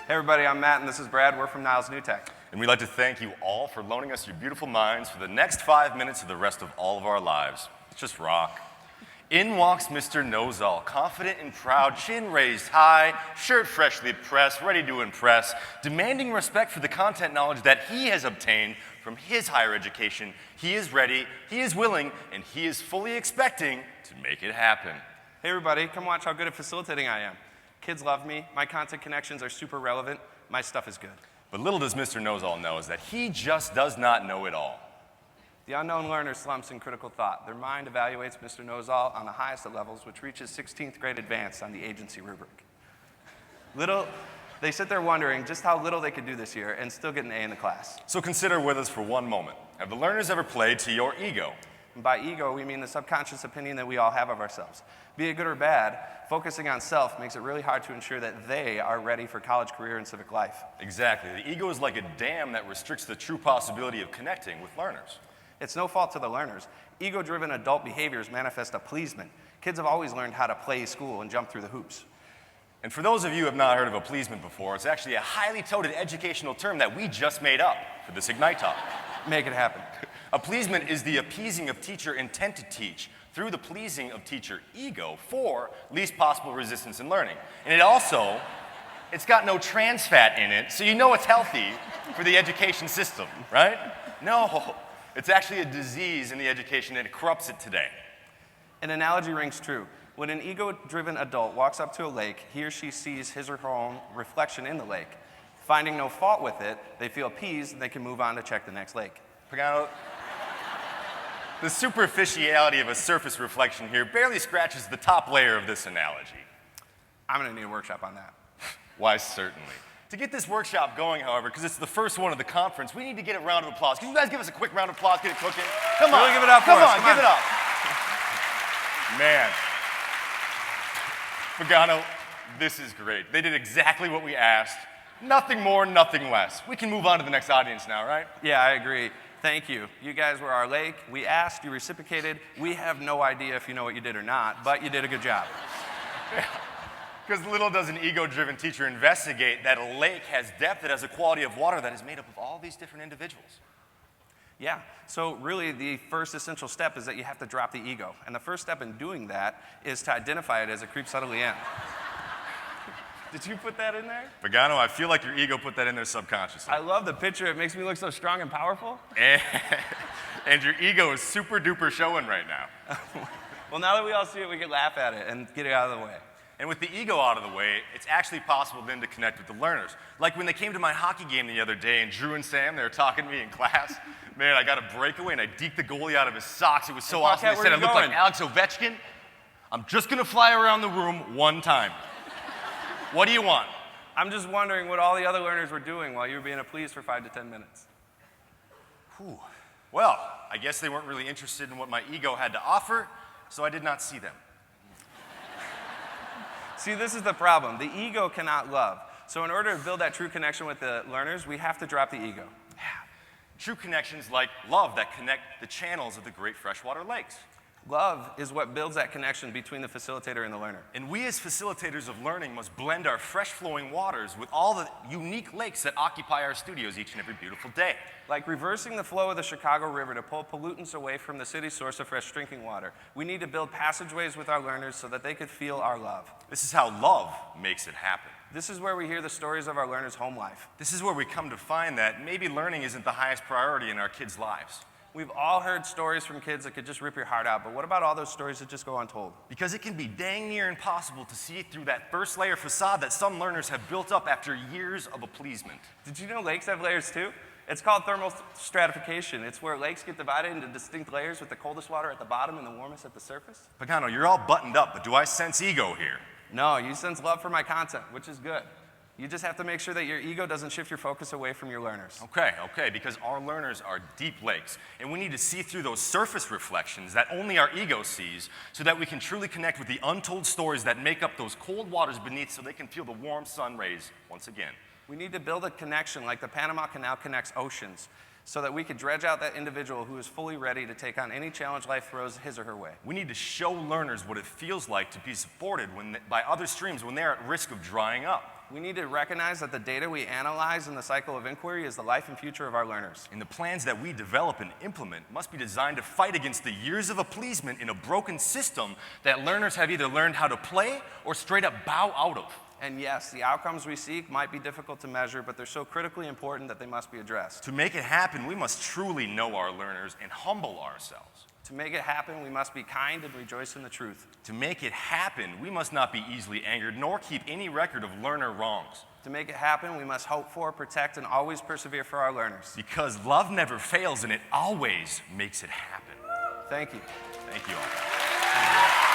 Hey everybody, I'm Matt and this is Brad. We're from Niles, NTAC. And we'd like to thank you all for loaning us your beautiful minds for the next 5 minutes of the rest of all of our lives. It's just rock. In walks Mr. Knows-All, confident and proud, chin raised high, shirt freshly pressed, ready to impress, demanding respect for the content knowledge that he has obtained from his higher education. He is ready, he is willing, and he is fully expecting to make it happen. Hey everybody, come watch how good at facilitating I am. Kids love me, my content connections are super relevant, my stuff is good. But little does Mr. Knows-All know is that he just does not know it all. The unknown learner slumps in critical thought. Their mind evaluates Mr. Knows-All on the highest of levels, which reaches 16th grade advanced on the agency rubric. They sit there wondering just how little they could do this year and still get an A in the class. So consider with us for one moment. Have the learners ever played to your ego? And by ego, we mean the subconscious opinion that we all have of ourselves. Be it good or bad, focusing on self makes it really hard to ensure that they are ready for college, career, and civic life. Exactly. The ego is like a dam that restricts the true possibility of connecting with learners. It's no fault to the learners. Ego-driven adult behaviors manifest a-policeman. Kids have always learned how to play school and jump through the hoops. And for those of you who have not heard of a-policeman before, it's actually a highly touted educational term that we just made up for this Ignite Talk. Make it happen. A-pleasement is the appeasing of teacher intent to teach through the pleasing of teacher ego for least possible resistance in learning. And it's got no trans fat in it, so you know it's healthy for the education system, right? No, it's actually a disease in the education and it corrupts it today. An analogy rings true. When an ego-driven adult walks up to a lake, he or she sees his or her own reflection in the lake. Finding no fault with it, they feel appeased and they can move on to check the next lake. Pagano, the superficiality of a surface reflection here barely scratches the top layer of this analogy. I'm going to need a workshop on that. Why, certainly. To get this workshop going, however, because it's the first one of the conference, we need to get a round of applause. Can you guys give us a quick round of applause, get it cooking? Come on. Really give it up for us. Come on, give it up. Man. Pagano, this is great. They did exactly what we asked. Nothing more, nothing less. We can move on to the next audience now, right? Yeah, I agree. Thank you. You guys were our lake. We asked, you reciprocated. We have no idea if you know what you did or not, but you did a good job. Because little does an ego-driven teacher investigate that a lake has depth, it has a quality of water that is made up of all these different individuals. Yeah, so really the first essential step is that you have to drop the ego. And the first step in doing that is to identify it as it creeps subtly in. Did you put that in there? Pagano, I feel like your ego put that in there subconsciously. I love the picture. It makes me look so strong and powerful. And your ego is super duper showing right now. Well, now that we all see it, we can laugh at it and get it out of the way. And with the ego out of the way, it's actually possible then to connect with the learners. Like when they came to my hockey game the other day, and Drew and Sam, they were talking to me in class. Man, I got a breakaway, and I deked the goalie out of his socks. It was so awesome. They said I looked like Alex Ovechkin. I'm just going to fly around the room one time. What do you want? I'm just wondering what all the other learners were doing while you were being pleased for 5 to 10 minutes. Whew. Well, I guess they weren't really interested in what my ego had to offer, so I did not see them. See, this is the problem. The ego cannot love. So in order to build that true connection with the learners, we have to drop the ego. Yeah. True connections like love that connect the channels of the great freshwater lakes. Love is what builds that connection between the facilitator and the learner. And we as facilitators of learning must blend our fresh-flowing waters with all the unique lakes that occupy our studios each and every beautiful day. Like reversing the flow of the Chicago River to pull pollutants away from the city's source of fresh drinking water. We need to build passageways with our learners so that they could feel our love. This is how love makes it happen. This is where we hear the stories of our learners' home life. This is where we come to find that maybe learning isn't the highest priority in our kids' lives. We've all heard stories from kids that could just rip your heart out, but what about all those stories that just go untold? Because it can be dang near impossible to see through that first layer facade that some learners have built up after years of a-pleasement. Did you know lakes have layers too? It's called thermal stratification. It's where lakes get divided into distinct layers with the coldest water at the bottom and the warmest at the surface. Pagano, you're all buttoned up, but do I sense ego here? No, you sense love for my content, which is good. You just have to make sure that your ego doesn't shift your focus away from your learners. Okay, because our learners are deep lakes, and we need to see through those surface reflections that only our ego sees so that we can truly connect with the untold stories that make up those cold waters beneath so they can feel the warm sun rays once again. We need to build a connection like the Panama Canal connects oceans so that we could dredge out that individual who is fully ready to take on any challenge life throws his or her way. We need to show learners what it feels like to be supported by other streams when they're at risk of drying up. We need to recognize that the data we analyze in the cycle of inquiry is the life and future of our learners. And the plans that we develop and implement must be designed to fight against the years of appeasement in a broken system that learners have either learned how to play or straight up bow out of. And yes, the outcomes we seek might be difficult to measure, but they're so critically important that they must be addressed. To make it happen, we must truly know our learners and humble ourselves. To make it happen, we must be kind and rejoice in the truth. To make it happen, we must not be easily angered nor keep any record of learner wrongs. To make it happen, we must hope for, protect, and always persevere for our learners. Because love never fails and it always makes it happen. Thank you. Thank you all.